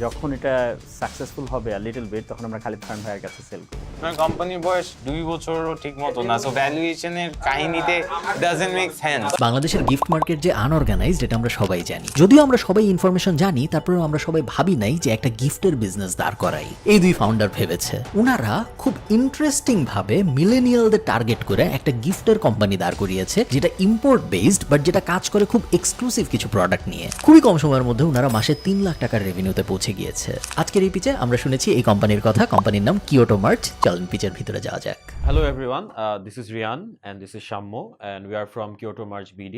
যখন এটা সাকসেসফুল হবে a little bit তখন আমরা খালিদ খান ভাইয়ের কাছে সেল করব। আপনার কোম্পানির বয়স 2 বছরও ঠিক মতো না, সো ভ্যালুয়েশনের কাহিনীতে ডাজন্ট মেক সেন্স। বাংলাদেশের গিফট মার্কেট যে আনঅর্গানাইজড এটা আমরা সবাই জানি। যদিও আমরা সবাই ইনফরমেশন জানি, তারপরেও আমরা সবাই ভাবি নাই যে একটা গিফটের বিজনেস দাঁড় করাই। এই দুই ফাউন্ডার ভেবেছে। উনারা খুব ইন্টারেস্টিং ভাবে মিলেনিয়ালদের টার্গেট করে একটা গিফটের কোম্পানি দাঁড় করিয়েছে, যেটা ইম্পোর্ট বেসড বাট যেটা কাজ করে খুব এক্সক্লুসিভ কিছু প্রোডাক্ট নিয়ে। খুবই কম সময়ের মধ্যে উনারা মাসে 3 লাখ টাকার রেভিনিউতে পৌঁছে গিয়েছে। আজকের এই পিচে আমরা শুনেছি এই কোম্পানির কথা। কোম্পানির নাম কিয়োটো মার্চ। চলেন পিচের ভিতরে যাওয়া যাক। Hello everyone, this is Rian and this is Shammo and we are from Kyoto March BD.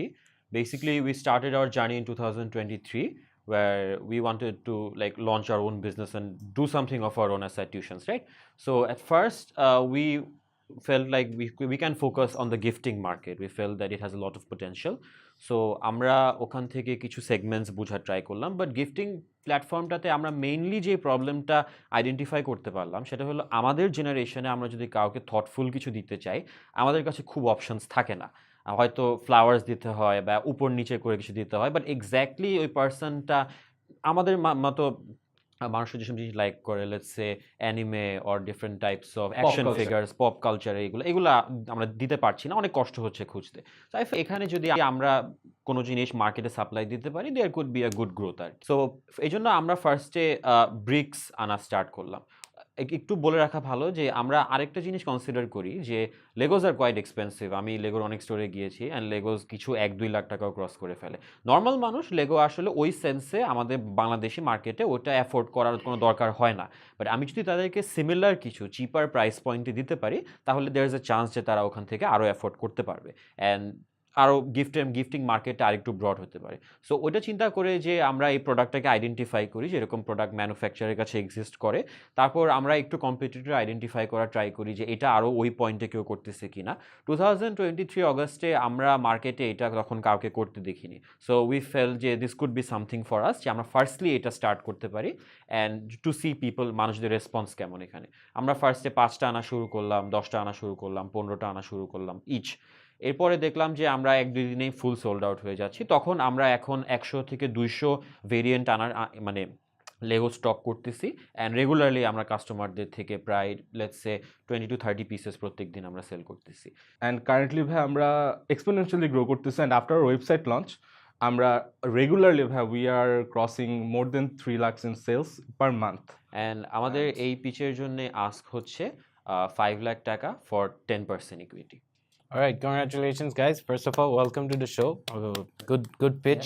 Basically, we started our journey in 2023 where we wanted to like launch our own business and do something of our own aside tuitions, right? So at first, we felt like we can focus on the gifting market. We felt that it has a lot of potential. So আমরা ওখান থেকে কিছু segments বোঝার try করলাম, but gifting প্ল্যাটফর্মটাতে আমরা mainly যে প্রবলেমটা identify করতে পারলাম সেটা হলো আমাদের জেনারেশনে আমরা যদি কাউকে থটফুল কিছু দিতে চাই, আমাদের কাছে খুব অপশনস থাকে না। হয়তো ফ্লাওয়ার্স দিতে হয় বা উপর নিচে করে কিছু দিতে হয়, বাট এক্স্যাক্টলি ওই পার্সনটা আমাদের মতো মানুষের যেসব জিনিস লাইক করে, let's say anime or different types of action figures, pop culture, এগুলো আমরা দিতে পারছি না, অনেক কষ্ট হচ্ছে খুঁজতে। তাই এখানে যদি আমরা কোনো জিনিস মার্কেটে সাপ্লাই দিতে পারি, there could be a good growth আর। সো এই জন্য আমরা ফার্স্টে ব্রিক্স আনা স্টার্ট করলাম। একটু বলে রাখা ভালো যে আমরা আরেকটা জিনিস কনসিডার করি যে লেগোস আর কোয়াইট এক্সপেন্সিভ। আমি লেগোর অনেক স্টোরে গিয়েছি অ্যান্ড লেগোস কিছু 1-2 লাখ টাকাও ক্রস করে ফেলে। নর্মাল মানুষ লেগো আসলে ওই সেন্সে আমাদের বাংলাদেশি মার্কেটে ওটা অ্যাফোর্ড করার কোনো দরকার হয় না। বাট আমি যদি তাদেরকে সিমিলার কিছু চিপার প্রাইস পয়েন্টে দিতে পারি, তাহলে দেয়ার ইজ এ চান্স যে তারা ওখান থেকে আরও অ্যাফোর্ড করতে পারবে অ্যান্ড আরও গিফটিং মার্কেটটা আরেকটু ব্রড হতে পারে। সো ওইটা চিন্তা করে যে আমরা এই প্রোডাক্টটাকে আইডেন্টিফাই করি যে এরকম প্রোডাক্ট ম্যানুফ্যাকচারের কাছে এক্সিস্ট করে, তারপর আমরা একটু কম্পিটিটর আইডেন্টিফাই করা ট্রাই করি যে এটা আরও ওই পয়েন্টে কেউ করতেছে কি না। 2023 অগস্টে আমরা মার্কেটে এটা তখন কাউকে করতে দেখিনি। সো উই ফেল যে this could be something for us, যে আমরা ফার্স্টলি এটা স্টার্ট করতে পারি অ্যান্ড টু সি পিপল, মানুষদের রেসপন্স কেমন। এখানে আমরা ফার্স্টে 5টা আনা শুরু করলাম, 10টা আনা শুরু করলাম, 15টা আনা শুরু করলাম ইচ। এরপরে দেখলাম যে আমরা 1-2 দিনেই ফুল সোল্ড আউট হয়ে যাচ্ছি। তখন আমরা এখন 100 থেকে 200 ভেরিয়েন্ট আনার মানে লেগো স্টক করতেছি অ্যান্ড রেগুলারলি আমরা কাস্টমারদের থেকে প্রায় লেটস সে 20 to 30 পিসেস প্রত্যেক দিন আমরা সেল করতেছি। অ্যান্ড কারেন্টলি ভাই আমরা এক্সপোনেনশিয়ালি গ্রো করতেছি অ্যান্ড আফটার ওয়েবসাইট লঞ্চ আমরা রেগুলারলি ভাই we are crossing more than 3 lakhs in sales per month. And আমাদের এই পিচের জন্য আস্ক হচ্ছে 5 লাখ টাকা for 10% equity. All right, congratulations guys. First of all, welcome to the show. Good pitch.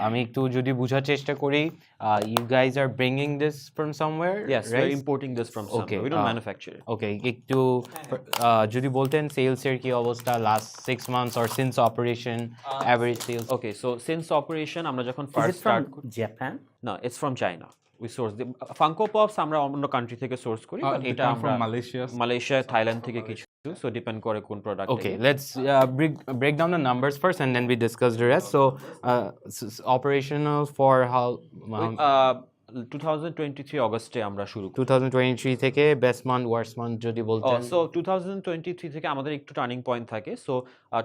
আমি একটু যদি বোঝার চেষ্টা করি, you guys are bringing this from somewhere? Yes, right? we're importing this from somewhere. Okay, We don't manufacture it. Okay, একটু যদি বলতেন সেলসের কি অবস্থা last 6 months or since operation, average sales? Okay, so since operation আমরা যখন Is first it from start, Japan? no, it's from China. We source the Funko Pops আমরা অন্য country থেকে সোর্স করি, বাট এটা আমরা মালয়েশিয়া, থাইল্যান্ড থেকে কিছু, সো ডিপেন্ড করে কোন product. Okay, let's break down the numbers first and then we discuss the rest. So, operational for how 2023 অগস্টে আমরা শুরু করি। 2023 থেকে বেস্ট মান্থ ওয়ার্স্ট মান্থ যদি বলতেন। সো 2023 থেকে আমাদের একটু টার্নিং পয়েন্ট থাকে। সো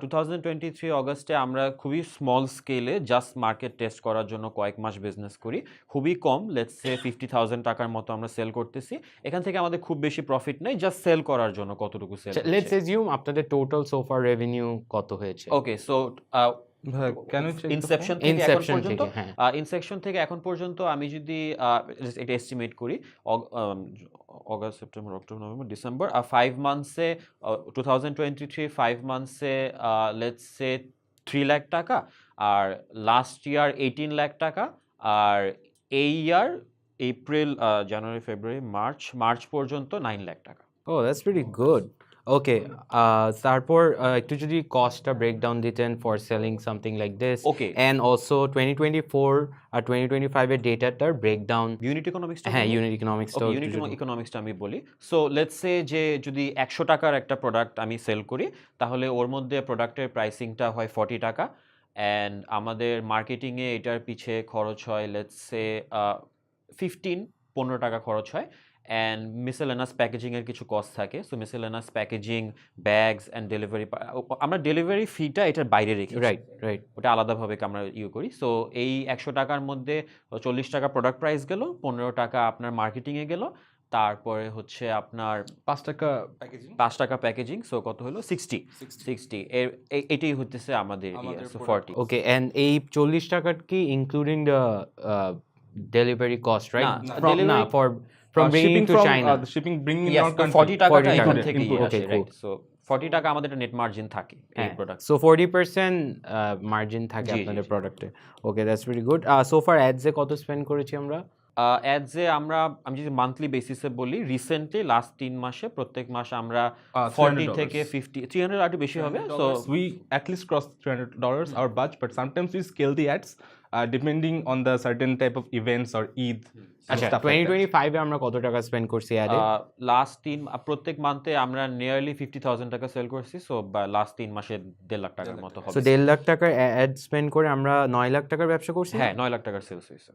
2023 অগস্টে আমরা খুবই স্মল স্কেলে জাস্ট মার্কেট টেস্ট করার জন্য কয়েক মাস বিজনেস করি, খুবই কম, লেটস সে 50,000 টাকার মতো আমরা সেল করতেছি। এখান থেকে আমাদের খুব বেশি প্রফিট নেই, জাস্ট সেল করার জন্য কতটুকু সেল। লেটস অ্যাজিউম আপনাদের টোটাল সো ফার রেভিনিউ কত হয়েছে? ওকে, সো ইনসেপশন থেকে এখন পর্যন্ত আমি যদি এটা এস্টিমেট করি, August, September, October, November, December, 5 মান্থসে 2023 5 মান্থসে লেটস সে 3 লাখ টাকা, আর লাস্ট ইয়ার 18 লাখ টাকা, আর এই ইয়ার এপ্রিল, জানুয়ারি, ফেব্রুয়ারি, মার্চ পর্যন্ত 9 লাখ টাকা। Oh, that's pretty good. Okay, তারপর একটু যদি কস্টটা ব্রেকডাউন দিতেন for selling something like this. Okay, and also 2024 আর 2025 এর ডেটাটার ব্রেকডাউন। ইউনিট ইকোনমিক্স, হ্যাঁ, ইউনিট ইকোনমিক্সটা ইকোনমিক্সটা আমি বলি। সো লেটস সে যে যদি 100 টাকার একটা প্রোডাক্ট আমি সেল করি, তাহলে ওর মধ্যে প্রোডাক্টের প্রাইসিংটা হয় 40 টাকা অ্যান্ড আমাদের মার্কেটিংয়ে এটার পিছে খরচ হয় লেটস সে 15 টাকা খরচ হয়। অ্যান্ড মিসেলেনাস প্যাকেজিংয়ের কিছু কস্ট থাকে। So miscellaneous packaging, bags and delivery, আমরা ডেলিভারি ফিটা এটার বাইরে রেখেছি, রাইট ওটা আলাদাভাবে আমরা করি। সো এই 100 টাকার মধ্যে 40 টাকা প্রোডাক্ট প্রাইস গেল, 15 টাকা আপনার মার্কেটিংয়ে গেল, তারপরে হচ্ছে আপনার 5 টাকা প্যাকেজিং 5 টাকা প্যাকেজিং, সো কত হলো 60 এটাই হচ্ছে আমাদের সো 40। ওকে, এন্ড এই 40 টাকা কি including the delivery cost, right? না, ফ্রম না delivery- for from bringing to China. the shipping bringing in Yes, our country 40 টাকাটা 40 এখান টাকা থেকে input. Okay, আসে, রাইট? সো 40 টাকা আমাদের একটা নেট মার্জিন থাকে এই প্রোডাক্ট। সো 40% মার্জিন থাকে জি, জি, আপনাদের জি। প্রোডাক্টে। Okay, that's very good. So far অ্যাডসে কত স্পেন্ড করেছি আমরা? অ্যাডসে আমি যদি মান্থলি বেসিসে বলি, রিসেন্টলি লাস্ট 3 মাসে প্রত্যেক মাসে আমরা $300 40 থেকে 50, 300 আর একটু বেশি হবে। So we at least cross $300 our budget, but sometimes we scale the ads depending on the certain type of events or Eid and আচ্ছা, stuff like that. 2025 এ আমরা কত টাকা স্পেন্ড করছি অ্যাডে? লাস্ট প্রত্যেক মান্থে আমরা নিয়ারলি 50,000 টাকা সেল করছি। সো লাস্ট 3 মাসে 1.5 লাখ টাকার মতো সো হবে। 1.5 লাখ টাকার অ্যাড স্পেন্ড করে আমরা 9 লাখ টাকার ব্যবসা করছি। হ্যাঁ, 9 লাখ টাকার সেলস হয়েছে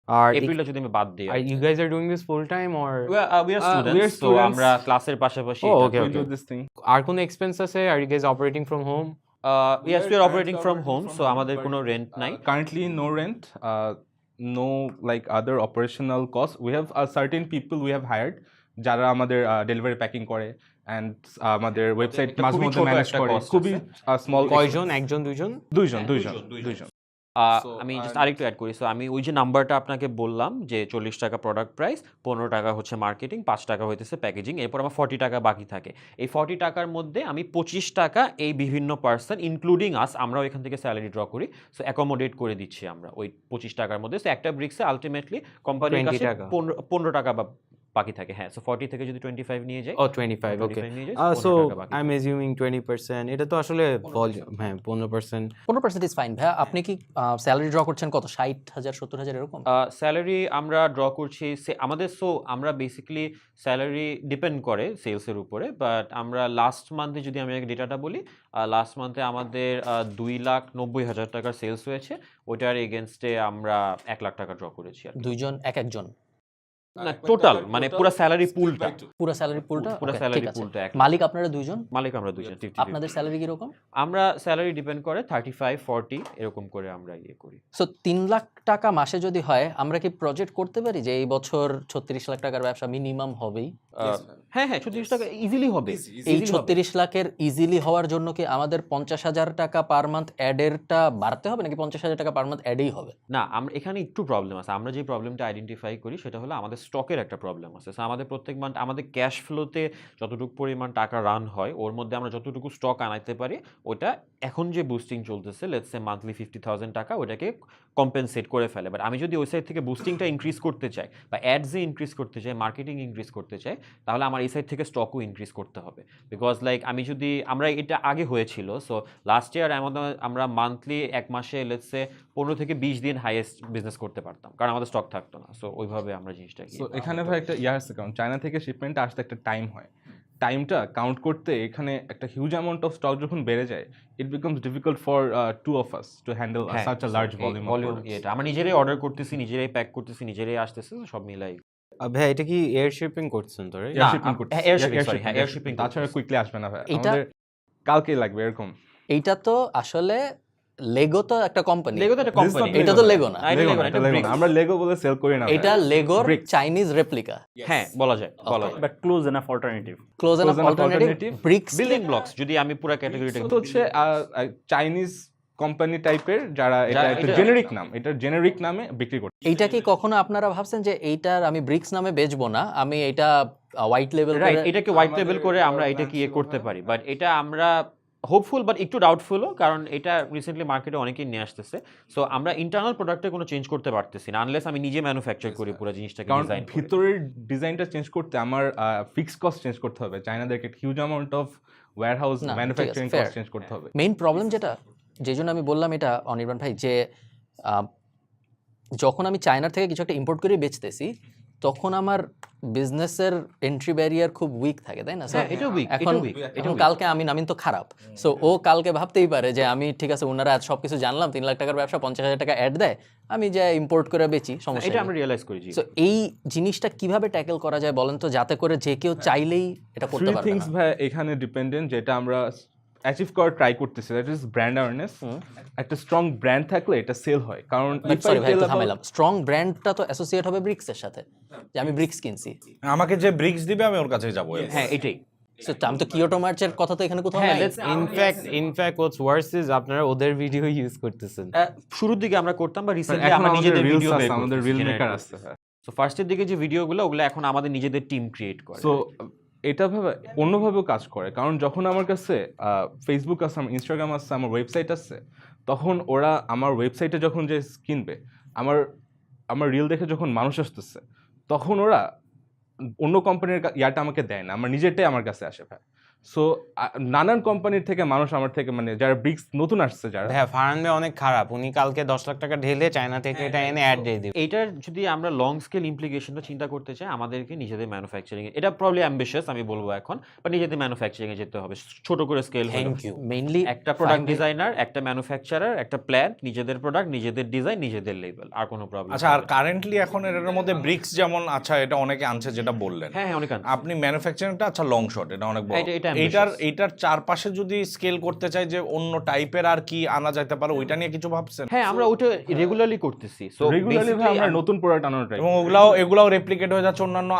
আর এপ্রিলটা যদি আমি বাদ দিই। Are you guys are doing this full time or we are students, so students. আমরা ক্লাসের পাশাপাশি Oh, এটা okay, We করি। do this thing. আর কোন এক্সপেন্স আছে? Are you guys operating from home? Yes, we are operating from home, so আমাদের কোনো rent নাই। Currently no rent, no like other operational costs. We have certain people we have hired যারা আমাদের delivery packing করে and আমাদের website একটা মাঝে খুবই মধ্যে ছোট ম্যানেজ একটা করে। cost খুবই স্মল কয়জন? একজন দুইজন? দুইজন আমি জাস্ট আরেকটু অ্যাড করি। সো আমি ওই যে নাম্বারটা আপনাকে বললাম যে 40 টাকা প্রোডাক্ট প্রাইস, 15 টাকা হচ্ছে মার্কেটিং, 5 টাকা হইতেছে প্যাকেজিং, এরপর আমার 40 টাকা বাকি থাকে। এই 40 টাকার মধ্যে আমি 25 টাকা এই বিভিন্ন পার্সন ইনক্লুডিং আস, আমরাও এখান থেকে স্যালারি ড্র করি, সো অ্যাকোমোডেট করে দিচ্ছি আমরা ওই 25 টাকার মধ্যে। সো একটা ব্রিক্সে আলটিমেটলি কোম্পানির 20 কাছে টাকা। 15 টাকা বাকি থাকে। হ্যাঁ, সো 40 থেকে যদি 25 নিয়ে যাই, ও 25, ওকে। 25 নিয়ে যাই, সো 15 টাকা বাকি আই এম অ্যাজিউমিং 20%, এটা তো আসলে হ্যাঁ 15%। 15% ইজ ফাইন ভাইয়া। আপনি কি স্যালারি ড্র করছেন কত, 60,000 70,000 এরকম? স্যালারি আমরা ড্র করছি আমাদের, সো আমরা বেসিক্যালি স্যালারি ডিপেন্ড করে সেলসের উপরে, বাট আমরা লাস্ট মান্থে যদি আমি ডেটাটা বলি, লাস্ট মান্থে আমাদের 2,90,000 টাকার সেলস হয়েছে, ওইটার এগেনস্টে আমরা 1 লাখ টাকা ড্র করেছি আর কি। দুইজন এক একজন? না, টোটাল মানে পুরো স্যালারি পুলটা, পুরো স্যালারি পুলটা? পুরো Okay, স্যালারি ঠিক আছে। পুলটা এক। মালিক আপনারা দুইজন? মালিক আমরা দুজন। আপনাদের স্যালারি কি রকম? আমরা স্যালারি ডিপেন্ড করে 35-40 এরকম করে আমরা করি। সো 3 লাখ টাকা মাসে যদি হয়, আমরা কি প্রজেক্ট করতে পারি যে এই বছর 36 লাখ টাকার ব্যবসা মিনিমাম হবেই? হ্যাঁ, 36 টাকা ইজিলি হবে। এই 36 লাখের ইজিলি হওয়ার জন্য কি আমাদের 50,000 টাকা পার মান্থ অ্যাডেরটা বাড়তে হবে, নাকি 50,000 টাকা পার মান্থ অ্যাডেই হবে? না, আমরা এখানে একটু প্রবলেম আছে। আমরা যে প্রবলেমটা আইডেন্টিফাই করি সেটা হলো আমাদের স্টকের একটা প্রবলেম আছে। সো আমাদের প্রত্যেক মান্থ আমাদের ক্যাশ ফ্লোতে যতটুকু পরিমাণ টাকা রান হয়, ওর মধ্যে আমরা যতটুকু স্টক আনাইতে পারি, ওটা এখন যে বুস্টিং চলতেছে, লেটস সে মান্থলি 50,000 টাকা, ওটাকে কম্পেনসেট করে ফেলে। বাট আমি যদি ওই সাইড থেকে বুস্টিংটা ইনক্রিজ করতে চাই, বা অ্যাডসে ইনক্রিজ করতে চাই, মার্কেটিং ইনক্রিজ করতে চাই, তাহলে আমার এই সাইড থেকে স্টকও ইনক্রিজ করতে হবে। বিকজ লাইক আমি যদি আমরা এটা আগে হয়েছিল, সো লাস্ট ইয়ার আমরা মান্থলি এক মাসে লেটস সে 15 থেকে 20 দিন হাইয়েস্ট বিজনেস করতে পারতাম, কারণ আমাদের স্টক থাকতো না। সো ওইভাবে আমরা জিনিসটা সো এখানে ভাই একটা আছে, কারণ চায়না থেকে শিপমেন্টটা আসতে একটা টাইম হয়। টাইমটা কাউন্ট করতে এখানে একটা হিউজ অ্যামাউন্ট অফ স্টক যখন বেড়ে যায়, it becomes difficult for two of us to handle such a large volume. এটা আমরা নিজেরাই অর্ডার করতেছি, নিজেরাই প্যাক করতেছি, নিজেরাই আসতেছে, সব মিলাই। ভাই এটা কি এয়ার শিপিং করছেন তো, রাইট? না, শিপিং করতে air shipping, sorry, হ্যাঁ, air shipping তাছাড়া করতেছি। কুইকলি আসবে না ভাই, এটা- আমাদের কালকে লাগবে এরকম। এইটা তো আসলে লেগো তো একটা কোম্পানি, লেগো তো একটা This is কোম্পানি। not এটা তো লেগো না, এটা Lego Lego না, না, এটা এটা Lego bricks। না। আমরা লেগো বলে সেল করি না ভাই। এটা লেগোর Bricks. চাইনিজ রেপ্লিকা, হ্যাঁ, বলা যায়। but close enough alternative. Close enough Close enough alternative alternative. Bricks. Building blocks যদি আমি পুরো ক্যাটাগরিটা তো হচ্ছে চাইনিজ কোম্পানি টাইপের, যারা এটা একটা এটা- জেনেরিক নাম, এটা জেনেরিক নামে বিক্রি করছে। এইটা কি কখনো আপনারা ভাবছেন যে এইটার আমি ব্রিক্স নামে বেচবো না, আমি এটা হোয়াইট লেভেল রাইট, এটাকে হোয়াইট লেভেল করে আমরা এটা কি করতে পারি, বাট এটা আমরা হোপফুল বাট একটু ডাউটফুলও, কারণ এটা রিসেন্টলি মার্কেটে অনেকেই নিয়ে আসতেছে। সো আমরা ইন্টারনাল প্রোডাক্টে কোনো চেঞ্জ করতে পারতেছি না, আনলেস আমি নিজে ম্যানুফ্যাকচার করি পুরো জিনিসটাকে কারণ ডিজাইন করি। ভিতরের ডিজাইনটা চেঞ্জ করতে আমার ফিক্সড কস্ট চেঞ্জ করতে হবে। চায়নাদেরকে হিউজ অ্যামাউন্ট অফ ওয়্যারহাউস না, ঠিক আছে, ম্যানুফ্যাকচারিং fair. কস্ট চেঞ্জ করতে হবে। মেইন প্রবলেম যেটা, যে জন্য আমি বললাম এটা অনির্বাণ ভাই, যে যখন আমি চায়নার থেকে কিছু একটা ইম্পোর্ট করে বেচতেছি, তখন আমার বিজনেসের এন্ট্রি ব্যারিয়ার খুব উইক থাকে, তাই না? So, হ্যাঁ, এটা weak, এখন এটা weak, এটা এখন weak. কালকে আমিন তো খারাপ, সো ও কালকে ভাবতেই পারে যে আমি ঠিক আছে ওনারা আজ সবকিছু জানলাম, 3 লাখ টাকার ব্যবসা, 50,000 টাকা অ্যাড দেয়, আমি যা ইম্পোর্ট করে বেচি, সমস্যা এটা নেই। আমরা রিয়েলাইজ করি জি। সো এই জিনিসটা কিভাবে ট্যাকেল করা যায় বলেন তো, যাতে করে যে কেউ চাইলেই এটা করতে থ্রি পারবে থিংস না? ভাই এখানে ডিপেন্ডেন্ট, যেটা আমরা অ্যাচিভ করার ট্রাই করতেছি, দ্যাট ইজ ব্র্যান্ড অ্যাওয়ারনেস। একটা স্ট্রং ব্র্যান্ড থাকলে এটা সেল হয়, কারণ সরি ভাই, একটু থামাইলাম। স্ট্রং ব্র্যান্ডটা তো অ্যাসোসিয়েট হবে ব্রিক্সের সাথে, যে আমি ব্রিক্স কিনছি। আমাকে যে ব্রিক্স দিবে আমি ওর কাছে যাবো। হ্যাঁ এটাই। সো আমি তো কিয়োটো মার্চের কথা তো এখানে কোথাও হ্যাঁ, নাই। let's- in fact what's Wars is আপনারা ওদের ভিডিও ইউজ করতেছেন। শুরুর দিকে আমরা করতাম বা রিসেন্টলি এখন আমরা নিজেদের রিলস ভিডিও আছে, আমাদের রিল মেকার আছে। সো ফার্স্টের দিকে যে ভিডিওগুলো ওগুলো এখন আমাদের নিজেদের টিম ক্রিয়েট করে। সো এটা ভাবে অন্যভাবেও কাজ করে, কারণ যখন আমার কাছে ফেসবুক আছে, আমার ইনস্টাগ্রাম আছে, আমার ওয়েবসাইট আছে, তখন ওরা আমার ওয়েবসাইটে যখন যে কিনবে, আমার আমার রিল দেখে যখন মানুষ আসতেছে, তখন ওরা অন্য কোম্পানির ইয়াটা আমাকে দেয় না, আমার নিজেরটাই আমার কাছে আসে ভাই। সো নানান কোম্পানির থেকে মানুষ আমার থেকে, মানে যারা ব্রিক্স নতুন আসছে যারা, হ্যাঁ, ফারহান ভাই অনেক খারাপ, উনি কালকে 10 লাখ টাকা ঢেলে চায়না থেকে এটা এনে অ্যাড দিয়ে দিবে। এইটার যদি আমরা লং স্কেল ইমপ্লিকেশনটা চিন্তা করতে চাই, আমাদেরকে নিজেদের ম্যানুফ্যাকচারিং, এটা প্রবলি অ্যাম্বিশিয়াস আমি বলবো এখন, বা নিজেদের ম্যানুফ্যাকচারিং এ যেতে হবে, ছোট করে স্কেল হলো। Thank you. মেইনলি একটা প্রোডাক্ট ডিজাইনার, একটা ম্যানুফ্যাকচারার, একটা প্ল্যান্ট, নিজেদের প্রোডাক্ট, নিজেদের ডিজাইন, নিজেদের লেবেল, আর কোনো প্রবলেম। আচ্ছা, আর কারেন্টলি এখন এটার মধ্যে ব্রিক্স যেমন, আচ্ছা এটা অনেকে আনছে যেটা বললেন, হ্যাঁ হ্যাঁ, অনেক আনছে। আপনি ম্যানুফ্যাকচারিংটা আচ্ছা লং শট, এটা অনেক বড়। এটা ambitious। এইটার চারপাশে যদি স্কেল করতে চাই যে অন্য টাইপের আর কি আনা যেতে পারে, ওইটা নিয়ে কিছু ভাবছেন? হ্যাঁ, আমরা ওটা রেগুলারলি করতেছি। সো রেগুলারলি আমরা নতুন প্রোডাক্ট আনার ট্রাই। এবং এগুলাও রেপ্লিকেট হয়ে যাচ্ছে অন্যান্য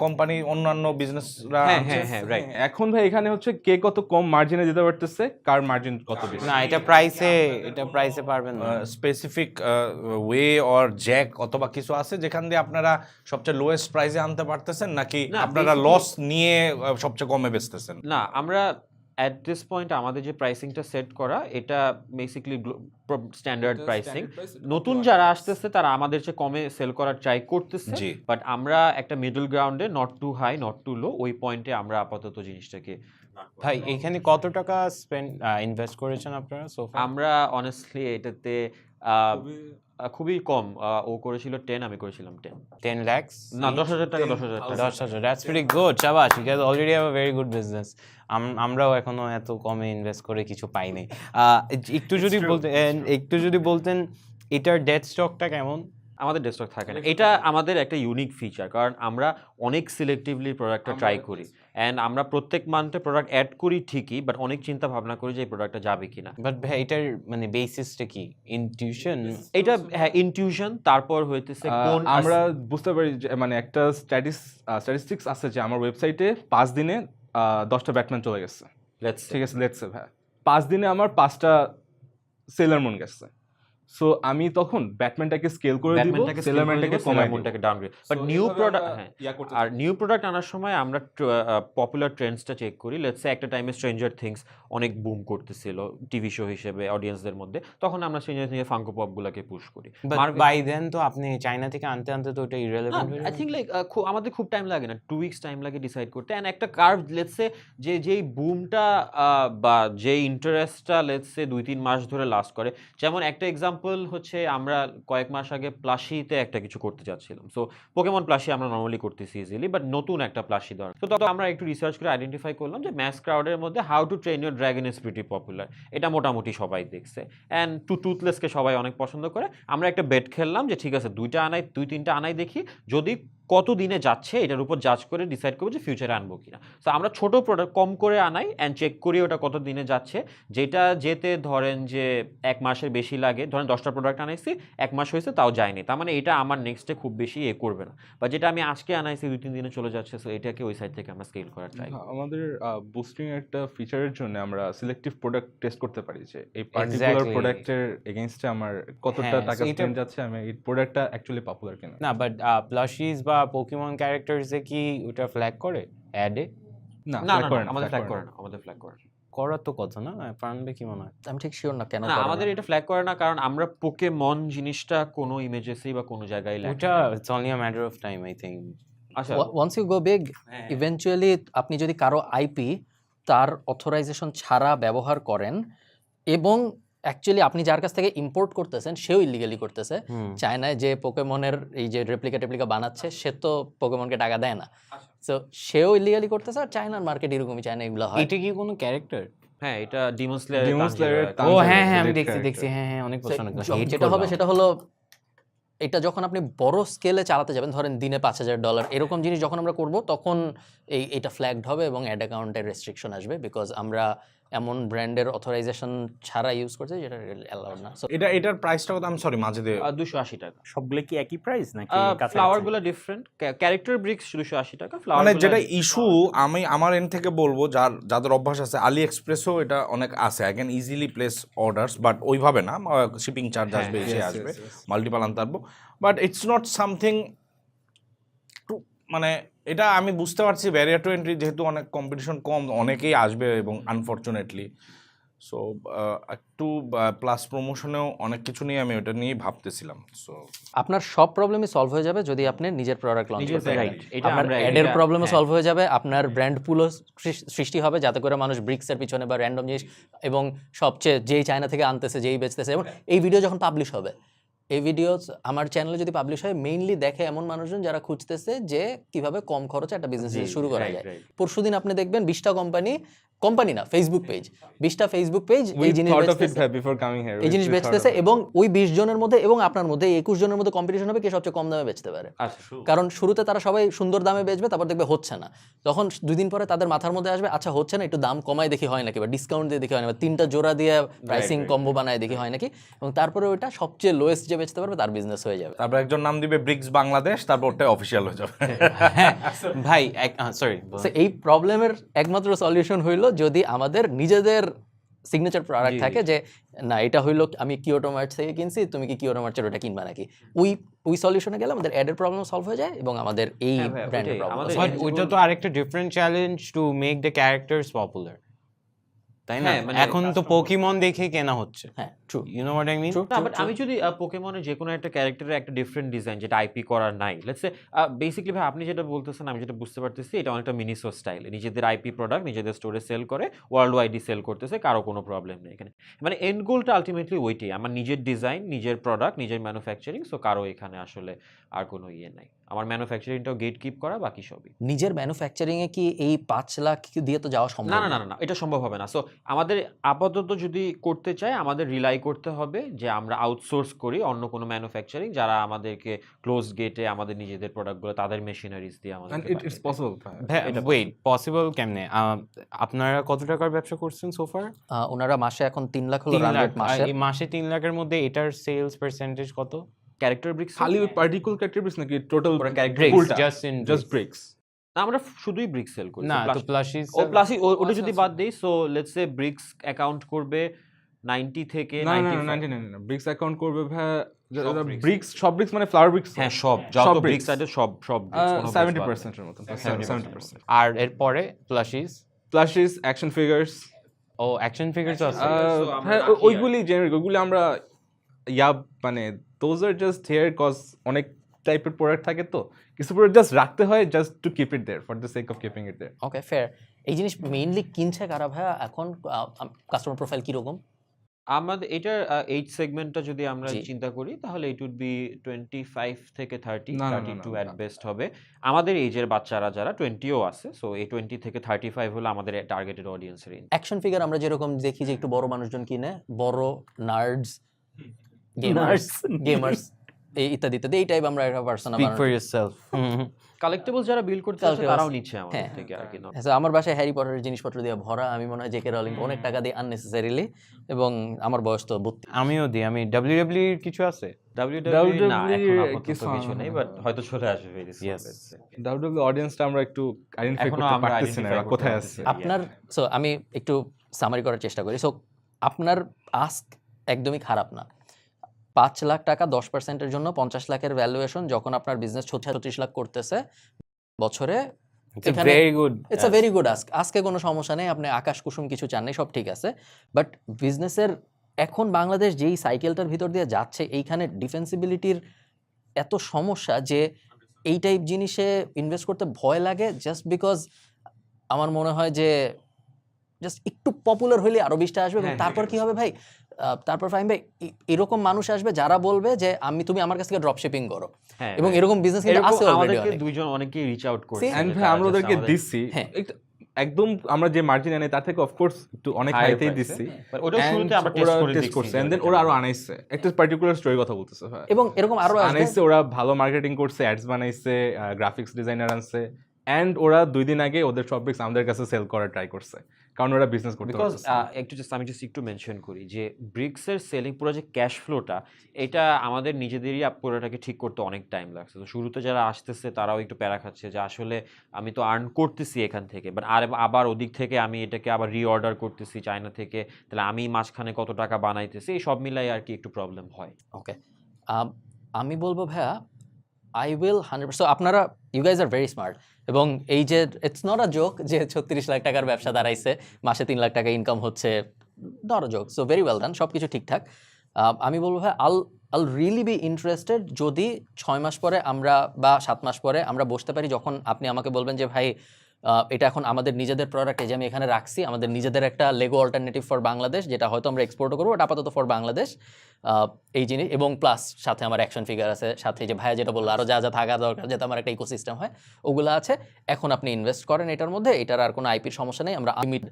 কোম্পানি, অন্যান্য বিজনেসরা। হ্যাঁ হ্যাঁ হ্যাঁ, রাইট। এখন ভাই এখানে হচ্ছে কে কত কম মার্জিনে দিতে পারতেছে, কার মার্জিন কত বেশি। না, এটা প্রাইসে পারবেন না। স্পেসিফিক ওয়ে অর জ্যাক অথবা কিছু আছে যেখান দিয়ে আপনারা সবচেয়ে লোয়েস্ট প্রাইসে আনতে পারতেছেন, নাকি না, আপনারা লস নিয়ে সবচেয়ে কমে বেচতেছেন? না, আমরা অ্যাট দিস পয়েন্ট আমাদের যে প্রাইসিংটা সেট করা, এটা বেসিক্যালি স্ট্যান্ডার্ড প্রাইসিং। নতুন যারা আসতেছে তারা আমাদের চেয়ে কমে সেল করার ট্রাই করতেছে, জি। বাট আমরা একটা মিডল গ্রাউন্ডে, not too high not too low, ওই পয়েন্টে আমরা আপাতত জিনিসটাকে। ভাই এখানে কত টাকা ইনভেস্ট করেছেন আপনারা সোফা? আমরা অনেস্টলি এটাতে খুবই কম, ও করেছিল 10, আমি করেছিলাম 10। 10 lakhs? না, 10,000 টাকা, 10,000 টাকা। 10,000, that's pretty good. শাবাশ, you guys already have a very good business. আমরাও এখনো এত কমে ইনভেস্ট করে কিছু পাই নাই। একটু যদি বলতেন এটার ডেড স্টকটা কেমন? আমাদের ডেস্কটপ থাকে না, এটা আমাদের একটা ইউনিক ফিচার, কারণ আমরা অনেক সিলেক্টিভলি প্রোডাক্টটা ট্রাই করি, অ্যান্ড আমরা প্রত্যেক মান্থে প্রোডাক্ট অ্যাড করি ঠিকই, বাট অনেক চিন্তা ভাবনা করি যে এই প্রোডাক্টটা যাবে কিনা। বাট ভাই এটার মানে বেসিসটা কি? ইনটিউশন? এটা হ্যাঁ, ইনটিউশন, তারপর হইতেছে কোন আমরা বুঝতে পারি যে মানে একটা স্ট্যাটিস্টিক্স আছে যে আমার ওয়েবসাইটে 5 দিনে 10টা ব্যাটম্যান চলে গেছে, ঠিক আছে, লেটস সে ভাই 5 দিনে আমার 5টা সেলার মুন গেছে। সো আমি তখন ব্যাটম্যানটাকে স্কেল করে দিব, সেলারম্যানটাকে কমাই দিব। ডাউনগ্রেড। বাট নিউ প্রোডাক্ট, হ্যাঁ, আর নিউ প্রোডাক্ট আনার সময় আমরা পপুলার ট্রেন্ডসটা চেক করি। লেটস সে একটা টাইমে স্ট্রেঞ্জার থিংস অনেক বুম করতেছিল টিভি শো হিসেবে অডিয়েন্সদের মধ্যে, তখন আমরা স্ট্রেঞ্জার থিংস ফাঙ্কো পপগুলোকে পুশ করি। বাই দেন তো আপনি চায়না থেকে আনতে তো এটা ইররিলেভেন্ট হয়ে আই থিঙ্ক লাইক আমাদের খুব টাইম লাগে না, 2 উইকস টাইম লাগে ডিসাইড করতে। অ্যান্ড একটা কার্ভ, লেটস সে যেই বুমটা বা যেই ইন্টারেস্টটা লেটস সে 2-3 মাস ধরে লাস্ট করে, যেমন একটা এক্সাম্পল হচ্ছে আমরা কয়েক মাস আগে প্লাশিতে একটা কিছু করতে যাচ্ছিলাম। সো পোকেমন প্লাশি আমরা নর্মালি করতেছি ইজিলি, বাট নতুন একটা প্লাশি দরকার। তো তখন আমরা একটু রিসার্চ করে আইডেন্টিফাই করলাম যে ম্যাস ক্রাউডের মধ্যে how to train your dragon is pretty popular, এটা মোটামুটি সবাই দেখছে, অ্যান্ড টুথলেসকে সবাই অনেক পছন্দ করে। আমরা একটা বেট খেললাম যে ঠিক আছে 2-3টা আনাই দেখি, যদি কত দিনে যাচ্ছে এটার উপর জাজ করে ডিসাইড করবো যে ফিউচারে আনবো কিনা। সো আমরা ছোট প্রোডাক্ট কম করে আনাই অ্যান্ড চেক করি ওটা কত দিনে যাচ্ছে। যেটা যেতে ধরেন যে 1 মাসের বেশি লাগে, ধরেন 10টা প্রোডাক্ট আনাইছি, 1 মাস হয়েছে তাও যায়নি, তার মানে এটা আমার নেক্সটে খুব বেশি করবে না। বা যেটা আমি আজকে আনাইছি 2-3 দিনে চলে যাচ্ছে, সো এটাকে ওই সাইড থেকে আমরা স্কেল করার ট্রাই করি। আমাদের বুস্টিং একটা ফিচারের জন্য আমরা সিলেক্টিভ প্রোডাক্ট টেস্ট করতে পারি যে এই পার্টিকুলার প্রোডাক্টের এগেইনস্টে আমার কতটা টাকা স্পেন্ড যাচ্ছে, আমি এই প্রোডাক্টটা অ্যাকচুয়ালি পপুলার কিনা। না, বাট প্লাশিজ বা পোকেমন ক্যারেক্টারসে কি ওটা ফ্ল্যাগ করে অ্যাডে? না না, আমাদের ফ্ল্যাগ করে না, আমাদের ফ্ল্যাগ করে না। করার তো কথা না, পারবে কি মনে হয়? আমি ঠিক শিওর না কেন না, করে না। আমাদের এটা ফ্ল্যাগ করে না, কারণ আমরা পোকেমন জিনিসটা কোনো ইমেজেসেই বা কোনো জায়গায় লেখা ওটা it's only a matter of time I think. আচ্ছা, once you go big, eventually আপনি যদি কারো আইপি তার অথরাইজেশন ছাড়া ব্যবহার করেন এবং অ্যাকচুয়ালি আপনি যার কাছ থেকে ইম্পোর্ট করতেছেন সেও ইলিগালি করতেছে। চায়নায় যে পোকেমনের এই যে রেপ্লিকা বানাচ্ছে সে তো পোকেমনকে টাকা দেয় না, সো সেও ইলিগালি করতেছে। আর চায়নার মার্কেট এরকমই, চায়না এগুলো হয়। এটা কি কোনো ক্যারেক্টার? হ্যাঁ, এটা ডিমন Demon Slayer স্লেয়ার ও Tanjiro, হ্যাঁ হ্যাঁ, আমি great দেখছি character. হ্যাঁ হ্যাঁ, অনেক পছন্দ করি। যেটা হবে সেটা হলো এটা যখন আপনি বড় স্কেলে চালাতে যাবেন, ধরেন দিনে $5,000 এরকম জিনিস যখন আমরা করব, তখন এটা ফ্ল্যাগড হবে এবং অ্যাড অ্যাকাউন্টের রেস্ট্রিকশন আসবে, বিকজ আমরা এমন ব্র্যান্ডের অথরাইজেশন ছাড়া ইউজ করছি যেটা অ্যালাউড না। So, এটার প্রাইসটা কত? আমি সরি মাঝে দিয়ে 280 টাকা। সবগুলো কি একই প্রাইস নাকি ফ্লাওয়ার গুলো ডিফারেন্ট, ক্যারেক্টার ব্রিক্স 280 টাকা, ফ্লাওয়ার মানে যেটা ইস্যু আমি আমার এন্ড থেকে বলবো, যাদের অভ্যাস আছে, আলি এক্সপ্রেসও এটা অনেক আছে, I can easily place orders, but ওইভাবে না, শিপিং চার্জ আসবে, এসে আসবে, মাল্টিপাল আনতে পারবো, বাট ইটস নট সামথিং মানে এটা আমি বুঝতে পারছি ব্যারিয়ার টু এন্ট্রি, যেহেতু অনেক কম্পিটিশন কম, অনেকেই আসবে এবং আনফর্চুনেটলি সো একটু প্লাস প্রমোশনেও অনেক কিছু নিয়ে আমি ওটা নিয়ে ভাবতেছিলাম। সো আপনার সব প্রবলেমই সলভ হয়ে যাবে যদি আপনি নিজের প্রোডাক্ট লঞ্চ নিজের করতে পারেন। right, এটা আপনার আমরা- অ্যাডের এটা- প্রবলেমও হ্যাঁ। সলভ হয়ে যাবে, আপনার ব্র্যান্ড পুলও সৃষ্টি হবে, যাতে করে মানুষ ব্রিক্সের পিছনে বা র্যান্ডম জিনিস, এবং সবচেয়ে যেই চায়না থেকে আনতেছে, যেই বেচতেছে, এবং এই ভিডিও যখন পাবলিশ হবে, এই ভিডিও আমার চ্যানেলে যদি পাবলিশ হয়, মেইনলি দেখে এমন মানুষজন যারা খুঁজতেছে যে কিভাবে কম খরচে একটা বিজনেস শুরু করা যায়। পরশুদিন আপনি দেখবেন 20টা কোম্পানি না, ফেসবুক পেজ, 20টা ফেসবুক পেজ We এই জিনিস thought of it বেচতেছে, before coming here. এই জিনিস We thought বেচতেছে, of it. এবং ওই 20 জনের মধ্যে এবং আপনার মধ্যে 21 জনের মধ্যে কম্পিটিশন হবে কে সবচেয়ে কম দামে বেচতে পারে। আচ্ছা, কারণ শুরুতে তারা সবাই সুন্দর দামে বেচবে, তারপর দেখবে হচ্ছে না, তখন 2 দিন পরে তাদের মাথার মধ্যে আসবে, আচ্ছা হচ্ছে না, একটু দাম কমায় দেখি হয় নাকি, বা ডিসকাউন্ট দিয়ে দেখি হয় না, বা 3টা জোড়া দিয়ে প্রাইসিং কম্বো বানায় দেখি হয় নাকি, এবং তারপরে ওইটা সবচেয়ে লোয়েস্ট যে বেচতে পারবে তার বিজনেস হয়ে যাবে। তারপর একজন নাম দিবে ব্রিক্স বাংলাদেশ, তারপর ওটা অফিসিয়াল হয়ে যাবে। ভাই সরি, So, এই প্রবলেমের একমাত্র সলিউশন হইলো যদি আমাদের নিজেদের সিগনেচার প্রোডাক্ট থাকে, যে না এটা হইলো আমি কিয়োটো মার্ট থেকে কিনছি, তুমি কি কিয়োটো মার্টের ওটা কিনবা নাকি, ওই সলিউশনে গেলে আমাদের অ্যাডের প্রবলেম সলভ হয়ে যায় এবং আমাদের এই হ্যাঁ ভাই, ব্র্যান্ডের ওইটাই, প্রবলেম। আমাদের বাট ওইটা তো আরেকটা different challenge to make the characters popular, তাই না? হ্যাঁ, মানে এখন তো পোকিমন দেখে কেনা হচ্ছে, হ্যাঁ, true. You know what I mean? না, বাট আমি যদি পোকেমনের যে কোনো একটা ক্যারেক্টারের একটা ডিফারেন্ট ডিজাইন যেটা আইপি করার নাই, লেটস সে বেসিক্যালি ভাই আপনি যেটা বলতেছেন আমি যেটা বুঝতে পারতেছি, এটা অনেকটা মিনিসো স্টাইল, নিজেদের আইপি প্রোডাক্ট নিজেদের স্টোরে সেল করে, ওয়ার্ল্ড ওয়াইডই সেল করতেছে, কারো কোনো প্রবলেম নেই এখানে। মানে এন্ড গোলটা আলটিমেটলি ওইটাই, আমার নিজের ডিজাইন, নিজের প্রোডাক্ট, নিজের ম্যানুফ্যাকচারিং, সো কারো এখানে আসলে আর কোনো ইয়ে নাই, আমার ম্যানুফ্যাকচারিংটাও গেট কিপ করা, বাকি সবই। নিজের ম্যানুফ্যাকচারিং এ কি এই 5 লাখ দিয়ে তো যাওয়া সম্ভব না না না না, এটা সম্ভব হবে না। সো আমাদের আপাতত যদি করতে চাই, আমাদের রিলাই করতে হবে যে আমরা আউটসোর্স করি অন্য কোনো ম্যানুফ্যাকচারিং, যারা আমাদেরকে ক্লোজ গেটে আমাদের নিজেদের প্রোডাক্টগুলো তাদের মেশিনারিজ দিয়ে আমাদের And it's possible. Wait, possible কেমনে? আপনারা কত টাকার ব্যবসা করছেন সোফার? ওনারা মাসে এখন 3 লাখ হলো 3 রান লাখ। রেট মাসে। এই মাসে 3 লাখের মধ্যে এটার সেলস পার্সেন্টেজ কত? ক্যারেক্টার ব্রিক্স খালি ওই particular character bricks নাকি total ওরা character Bricks, fullটা? just in just bricks. bricks. না, আমরা শুধুই ব্রিক্স সেল করি। না তো প্লাশিস ও প্লাসই ওটা যদি বাদ দেই, so let's say bricks account করবে 90 থেকে না 95। না bricks account করবে ভাই সব bricks। bricks সব bricks মানে flower bricks হ্যাঁ, সব যত সব ব্রিক্স bricks। আছে সব bricks, কোনো bricks বাদ নেই। 70% এর মতো 70%. আর এরপরে প্লাশিস Plushies, action figures, ও অ্যাকশন ফিগারস আছে। so আমরা হ্যাঁ, রাখি ওইগুলি জেনারিক, ওইগুলি আমরা মানে those are just here cause অনেক টাইপের প্রোডাক্ট থাকে, তো কিছু প্রোডাক্ট জাস্ট রাখতে হয় just to keep it there for the sake of keeping it there. Okay, fair. এই জিনিস মেইনলি কিনছে কারা ভাইয়া এখন? কাস্টমার প্রোফাইল কি রকম? আমাদের এটার এইজ সেগমেন্টটা যদি আমরা জি। চিন্তা করি, তাহলে ইট উড বি 25 থেকে 30, না, না, না, 32 না, অ্যাট না। বেস্ট হবে। আমাদের এজের বাচ্চারা যারা 20ও আছে, সো এই 20 থেকে 35 হলো আমাদের targeted audience range. Action figure আমরা যেরকম দেখি যে একটু বড় মানুষজন কিনে, বড় নার্ডস, গেমার্স ইত্যাদি ইত্যাদি, এই টাইপ আমরা একটা persona speak for yourself. Collectables যারা বিল করতে আছে Collectibles, তারাও নিচ্ছে আমাদের হ্যাঁ। থেকে আর কি। আমার বাসায় হ্যারি পটারের জিনিসপত্র দিয়ে ভরা, আমি মনে হয় জেকে রলিং অনেক টাকা দিয়ে আননেসেসারিলি, এবং আমার বয়স তো 32। আমিও দিই। আমি WWE এর কিছু আছে? WWE না, এখন WWE আপাতত কিছু কিছু নেই, বাট হয়তো চলে আসবে very soon, Yes. let's say। WWE অডিয়েন্সটা আমরা একটু আইডেন্টিফাই এখনো করতে আমরা পারতেছি না identify এরা করতে কোথায় পারতেছি আছে। না। আপনার আমি একটু সামারি করার চেষ্টা করি। সো আপনার আস্ক একদমই খারাপ না। 5 লাখ টাকা 10%-এর জন্য 50 লাখের ভ্যালুয়েশন, যখন আপনার বিজনেস 36 লাখ করতেছে বছরে, এখানে very good. It's a very good ask. আজকে কোনো সমস্যা নেই, আপনি আকাশ কুসুম কিছু চান নাই, সব ঠিক আছে। বাট বিজনেসের এখন বাংলাদেশ যেই সাইকেলটার ভিতর দিয়ে যাচ্ছে, এইখানে ডিফেন্সিবিলিটির এত সমস্যা যে এই টাইপ জিনিসে ইনভেস্ট করতে ভয় লাগে, জাস্ট বিকজ আমার মনে হয় যে জাস্ট একটু পপুলার হলে আরো 20টা আসবে, এবং হ্যাঁ, তারপর হ্যাঁ, কি হবে ভাই, তারপর ফাহিম ভাই এরকম মানুষ আসবে যারা বলবে যে তুমি আমার কাছ থেকে ড্রপ শিপিং করো, হ্যাঁ, এবং এরকম বিজনেস কিন্তু এরকম আছে already আমাদেরকে অনেক। দুইজন অনেকেই রিচ আউট করছে See? এন্ড যে ভাই তারা আমরা just ওদেরকে আমাদের- দিচ্ছি হ্যাঁ। একদম আমরা যে মার্জিন আনি তার থেকে অফকোর্স একটু অনেক Higher হাইতেই price, দিচ্ছি But ওটাও And শুরুতে আমরা ওরা টেস্ট করে টেস্ট দেখছি করছে যে এন্ড দেন ওটা ওরা আরো কেমন। আনাইছে একটা পার্টিকুলার স্টোরি কথা বলতেছে ভাই এবং এরকম আরো আসবে। আনাইছে ওরা ভালো মার্কেটিং করছে অ্যাডস বানাইছে গ্রাফিক্স ডিজাইনার আনছে এন্ড ওরা 2 দিন আগে ওদের সব ব্রিক্স আমাদের কাছে সেল করার ট্রাই করছে কারণ ওরা বিজনেস করতে বিকজ পারতেছে আমি জাস্ট একটু মেনশন করি যে ব্রিক্সের সেলিং পুরো যে ক্যাশ ফ্লোটা এটা আমাদের নিজেদেরই পুরোটাকে ঠিক করতে অনেক টাইম লাগছে। তো শুরুতে যারা আসতেছে তারাও একটু প্যারা খাচ্ছে যে আসলে আমি তো আর্ন করতেছি এখান থেকে, বাট আবার ওদিক থেকে আমি এটাকে আবার রিঅর্ডার করতেছি চায়না থেকে, তাহলে আমি মাঝখানে কত টাকা বানাইতেছি, এই সব মিলাই আর কি একটু প্রবলেম হয়। ওকে, আমি বলবো ভাইয়া আই উইল 100%। আপনারা you guys are very smart, এবং এই যে ইটস নট আ জোক যে 36 লাখ টাকার ব্যবসা দাঁড়াইছে, মাসে 3 লাখ টাকা ইনকাম হচ্ছে, not a joke. So very well done, সব কিছু ঠিকঠাক। আমি বলবো ভাই আল রিয়েলি বি ইন্টারেস্টেড যদি 6 মাস পরে আমরা বা 7 মাস পরে আমরা বসতে পারি, যখন আপনি আমাকে বলবেন যে ভাই এটা এখন আমাদের নিজেদের প্রোডাক্ট, এই যে আমি এখানে রাখছি, আমাদের নিজেদের একটা লেগো অল্টারনেটিভ ফর বাংলাদেশ, যেটা হয়তো আমরা এক্সপোর্টও করবো, এটা আপাতত ফর বাংলাদেশ, এই জিনিস, এবং প্লাস সাথে আমার অ্যাকশন ফিগার আছে, সাথে যে ভাইয়া যেটা বললো আরও যা যা থাকা দরকার যাতে আমার একটা ইকোসিস্টেম হয়, ওগুলো আছে। এখন আপনি ইনভেস্ট করেন এটার মধ্যে, এটার আর কোনো আইপির সমস্যা নেই, আমরা লিমিট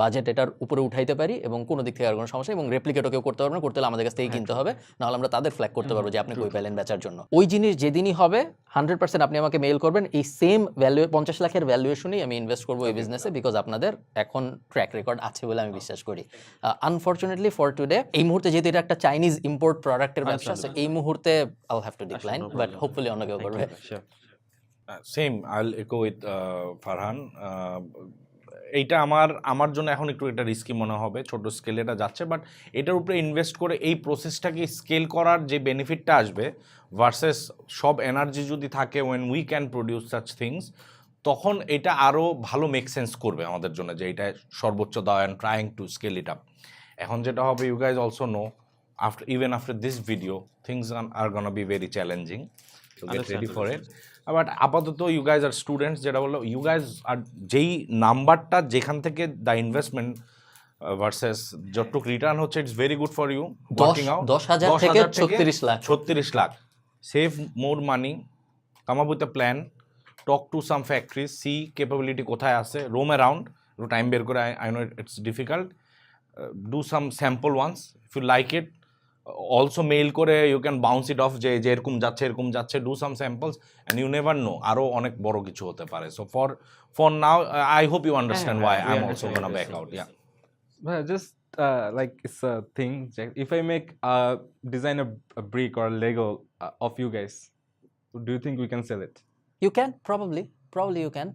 বাজেট এটার উপরে উঠাইতে পারি, এবং কোনো দিক থেকে আর কোনো সমস্যা নেই, এবং রেপ্লিকেটও কেউ করতে পারবে না, করতে হলে আমাদের কাছ থেকে কিনতে হবে, নাহলে আমরা তাদের ফ্ল্যাগ করতে পারবো যে আপনি কই পেলেন বেচার জন্য। ওই জিনিস যেদিনই হবে 100% আপনি আমাকে মেইল করবেন, এই সেম ভ্যালু 50 লাখের ভ্যালুয়েশনেই আমি ইনভেস্ট করবো এই বিজনেসে, বিকজ আপনাদের এখন ট্র্যাক রেকর্ড আছে বলে আমি বিশ্বাস করি। আনফর্চুনেটলি ফর টুডে, এই মুহূর্তে যেহেতু এটা একটা চাইনিজ ইম্পোর্ট প্রোডাক্টের ব্যবসা, so এই মুহূর্তে I have to decline, but hopefully অন্য কেউ করবে। সেম আইল ইকো উইথ ফারহান। এইটা আমার জন্য এখন একটু এটা রিস্কি মনে হবে, ছোট স্কেলে এটা যাচ্ছে, বাট এটার উপরে ইনভেস্ট করে এই প্রসেসটাকে স্কেল করার যে বেনিফিটটা আসবে ভার্সেস সব এনার্জি যদি থাকে when we can produce such things, তখন এটা আরও ভালো মেক সেন্স করবে আমাদের জন্য যে এটা সর্বোচ্চ দেওয়া and trying to scale it up. এখন যেটা হবে, you guys also know after this video things are gonna be very challenging, তো get ready for it. But আপাতত ইউ গাইজ আর স্টুডেন্টস, যেটা বললো ইউ গাইজ আর যেই নাম্বারটা যেখান থেকে দ্য ইনভেস্টমেন্ট ভার্সেস যতটুকু রিটার্ন হচ্ছে, it's very good for you. 10,000 থেকে 36 lakh. 36 lakh, save more money, come up with a plan, talk to some factories, see capability কোথায় আছে, রোম অ্যারাউন্ড, একটু টাইম বের করে, I know it's difficult, do some sample ones, if you like it also mail করে you can bounce it off যে এরকম যাচ্ছে, do some samples and you never know, আরও অনেক বড় কিছু হতে পারে। So for now I hope you understand why I am also gonna back out. Yeah, just like it's a thing if I make design a brick or a Lego of you guys, do you think we can sell it? You can probably you can.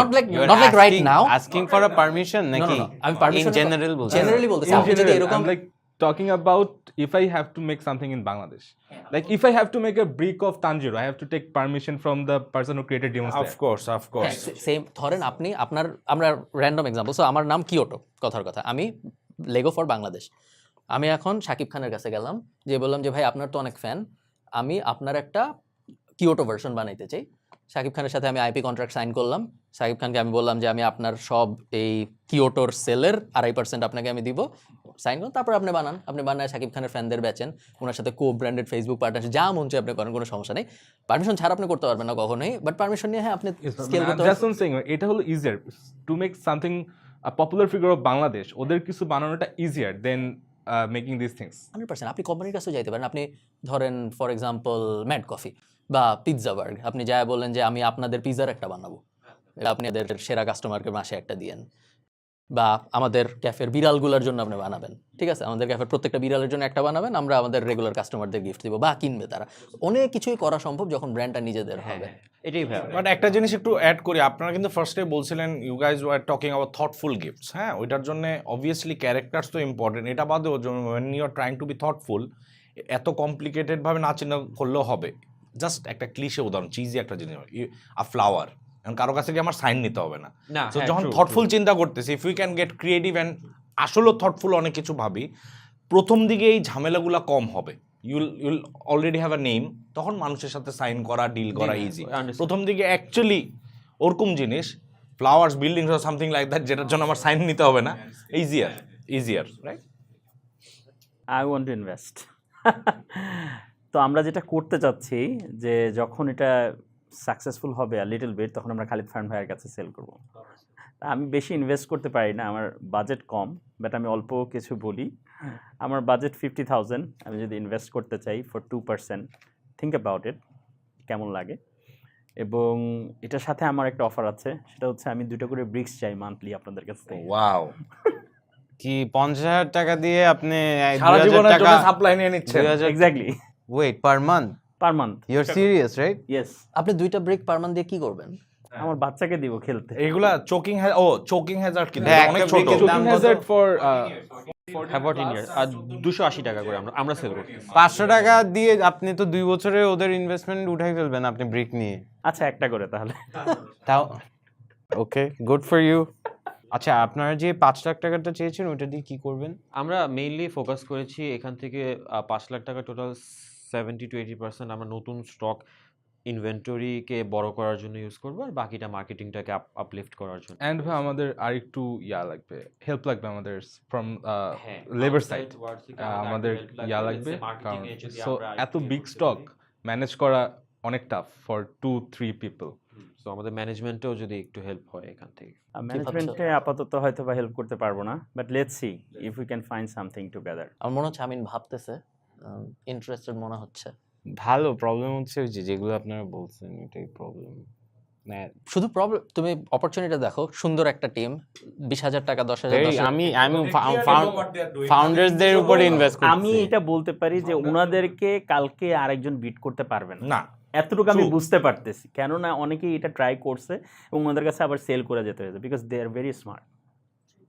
Not like right now. Asking for a permission নাকি? আমি permission In general বলছি। Generally বলতেছি, In আপনি যদি general, এরকম I'm like talking about if I have to make something in Bangladesh, like if I have to make a brick of Tanjiro, I have to take permission from the person who created Demon Slayer. of course. Same ধরেন আপনি আমরা random example, so আমার নাম Kyoto, কথার কথা, আমি Lego for Bangladesh, আমি এখন শাকিব খানের কাছে গেলাম, যে বললাম যে ভাই আপনার তো অনেক ফ্যান, আমি আপনার একটা কিয়োটো ভার্সন বানাইতে চাই। শাকিব খানের সাথে আমি আইপি কন্ট্রাক্ট সাইন করলাম, শাকিব খানকে আমি বললাম যে আমি আপনার সব এই কিয়োটোর সেলের 2.5% আপনাকে আমি দিব, সাইন করুন, তারপর আপনি বানায় শাকিব খানের ফ্যানদের বেচেন, ওনার সাথে কো ব্র্যান্ডেড ফেসবুক পার্টনারশিপ, যা মন চায় আপনি করেন, কোনো সমস্যা নেই। পারমিশন ছাড়া আপনি করতে পারবেন না কখনোই, বাট পারমিশন নিয়ে হ্যাঁ আপনি স্কেল করতে That's what I'm saying, এটা হলো easier to make something a popular figure of Bangladesh, ওদের কিছু বানানোটা easier than making these things. 100%। আপনি কোম্পানির কাছেও যাইতে পারেন, আপনি ধরেন ফর এক্সাম্পল ম্যাড কফি বা পিৎজা বার্গ, আপনি যা বললেন যে আমি আপনাদের পিৎজার একটা বানাবো, আপনি এদের সেরা কাস্টমারকে মাসে একটা দিয়েন, বা আমাদের ক্যাফের বিড়ালগুলোর জন্য আপনি বানাবেন, ঠিক আছে, আমাদের ক্যাফের প্রত্যেকটা বিড়ালের জন্য একটা বানাবেন, আমরা আমাদের রেগুলার কাস্টমারদের গিফট দিব, বা কিনবে তারা, অনেক কিছুই করা সম্ভব যখন ব্র্যান্ডটা নিজেদের হবে। এটাই ভাই। বাট একটা জিনিস একটু অ্যাড করি, আপনারা কিন্তু ফার্স্টে বলছিলেন you guys were talking about thoughtful gifts, হ্যাঁ, ওইটার জন্য অবভিয়াসলি ক্যারেক্টার্স তো ইম্পর্টেন্ট, এটা বাদেও when you are trying to be thoughtful, এত কমপ্লিকেটেডভাবে না চিন্তা করলেও হবে। জাস্ট একটা ক্লিশে উদাহরণ, চিজি একটা জিনিস, আ ফ্লাওয়ার, এখন কারো কাছে গিয়ে আমার সাইন নিতে হবে না। তো যখন থটফুল চিন্তা করতেছি, if you can get creative and আসলেও থটফুল অনেক কিছু ভাবি, প্রথম দিকে এই ঝামেলাগুলো কম হবে, you'll already have a name, তখন মানুষের সাথে সাইন করা, ডিল করা ইজি। প্রথম দিকে অ্যাকচুয়ালি ওরকম জিনিস, flowers, buildings or something like that, যেটার জন্য আমার সাইন নিতে হবে না, easier right. I want to invest. তো আমরা যেটা করতে চাচ্ছি যে যখন এটা সাকসেসফুল হবে লিটল বিট, তখন আমরা খালিদ ফার্ম ভাইয়ের কাছে সেল করব। আমি বেশি ইনভেস্ট করতে পারি না, আমার বাজেট কম, বাট আমি অল্প কিছু বলি। আমার বাজেট 50,000, আমি যদি ইনভেস্ট করতে চাই ফর 2%, থিঙ্ক অ্যাবাউট ইট কেমন লাগে। এবং এটার সাথে আমার একটা অফার আছে, সেটা হচ্ছে আমি 2টা করে ব্রিক্স চাই মান্থলি আপনাদের কাছ থেকে। ওয়াও, কি 50,000 টাকা দিয়ে আপনি সারা 2,000 জীবনের টাকা জন্য সাপ্লাই নিয়ে নিচ্ছেন? 2,000 exactly, wait per month? Per month. You are serious, right? Yes, আপনি 2টা ব্রেক পার মান্থ দিয়ে কি করবেন? আমার বাচ্চাকে দিব খেলতে। এগুলা চোকিং হ্যাজার্ড কিন্তু হ্যাঁ, অনেক একটা ছোট। brick-এর দাম কত? hazard for 14 ইয়ার্স আর 280 টাকা করে আমরা সেল করছি। 500 টাকা দিয়ে আপনি তো 2 বছরে ওদের ইনভেস্টমেন্ট উঠাই ফেলবেন আপনি ব্রিক নিয়ে। আচ্ছা, একটা করে তাহলে। তাও ওকে, গুড ফর ইউ। আচ্ছা, আপনারা যে 5 লাখ টাকাটা চেয়েছেন ওটা দিয়ে কি করবেন? আমরা মেইনলি ফোকাস করেছি এখান থেকে 5 লাখ টাকা টোটাল 70 to 80% আমরা নতুন স্টক ইনভেন্টরিকে বড় করার জন্য ইউজ করবো, আর বাকিটা মার্কেটিংটাকে আপলিফট করার জন্য। and ভাই আমাদের আরেকটু লাগবে, হেল্প লাগবে আমাদের ফ্রম হ্যাঁ, লেবার outside সাইড। world থেকে আমাদের help লাগবে, লাগবে, let's say marketing এ যদি সো আমরা এত একটু বিগ করতে স্টক পারি। ম্যানেজ করা অনেক টাফ ফর 2-3 পিপল। তো আমাদের ম্যানেজমেন্টেও যদি একটু হেল্প হয় এখান থেকে। ম্যানেজমেন্টে আপাতত হয়তো বা হেল্প করতে পারবো না, but let's see if we can find something together. আমার মনে হচ্ছে আমিন ভাবতেছে, ইন্টারেস্টেড মনে হচ্ছে। ভালো, প্রবলেম হচ্ছে ওই যেগুলো আপনারা বলছেন এটাই প্রবলেম। না, শুধু প্রবলেম, তুমি অপরচুনিটি দেখো, সুন্দর একটা টিম, 20,000 টাকা 10,000 আমি ফাউন্ডার্সদের উপরে ইনভেস্ট করছি। আমি এটা বলতে পারি যে ওনাদেরকে কালকে আরেকজন বিট করতে পারবে না, না, এতটুকু আমি বুঝতে পারতেছি। কেননা অনেকেই এটা ট্রাই করছে এবং ওনাদের কাছে আবার সেল করে যেতে হয়েছে, because they are very smart,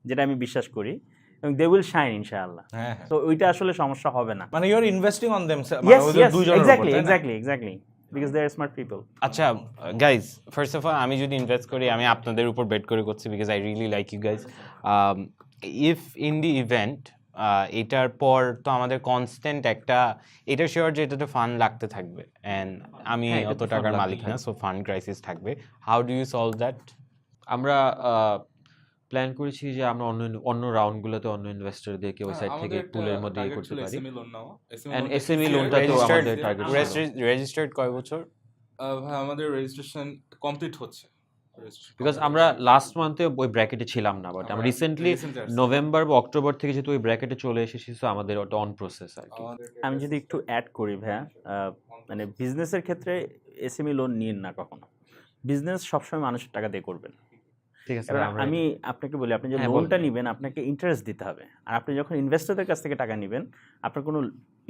যেটা আমি বিশ্বাস করি, এবং দে উইল শাইন ইনশাআল্লাহ। হ্যাঁ, তো ওইটা আসলে সমস্যা হবে না। মানে you are investing on them, yes yes, exactly, because they are smart people. আচ্ছা গাইজ, ফার্স্ট অফ অল আমি যদি ইনভেস্ট করি আমি আপনাদের উপর বেট করে করছি, because I really like you guys. If in the event এটার পর তো আমাদের কনস্ট্যান্ট একটা, এটা শিওর যে এটাতে ফান্ড লাগতে থাকবে, অ্যান্ড আমি হ্যাঁ, এটাতে অত fund টাকার লাগতে মালিক না, থাকবে। সো ফান্ড ক্রাইসিস থাকবে। How do you solve that? আমরা প্ল্যান করেছি যে আমরা অন্য রাউন্ডগুলোতে অন্য ইনভেস্টরদেরকে ওই সাইড থেকে পুলের মধ্যে ইয়ে করতে পারি। এন্ড এসএমই লোনটা তো আমাদের টার্গেট ছিল, রেজিস্টার্ড কয় বছর? ভাই আমাদের রেজিস্ট্রেশন কমপ্লিট হচ্ছে, বিকজ আমরা লাস্ট মান্থে ওই ব্র্যাকেটে ছিলাম না, বাট আমরা রিসেন্টলি নভেম্বর বা অক্টোবর থেকে যেহেতু ওই ব্র্যাকেটে চলে এসেছি, তো আমাদের ওটা অন প্রসেস আর কি। আমি যদি একটু অ্যাড করি ভাইয়া, মানে বিজনেসের ক্ষেত্রে এসএমই লোন নিন না কখনো। বিজনেস সবসময় মানুষের টাকা দিয়ে করবেন। ঠিক আছে, এবার আমরা আমি আপনাকে বলি, আপনি যে হ্যাঁ, লোনটা বলুন। নেবেন আপনাকে ইন্টারেস্ট দিতে হবে, আর আপনি যখন ইনভেস্টরদের কাছ থেকে টাকা নেবেন আপনার কোনো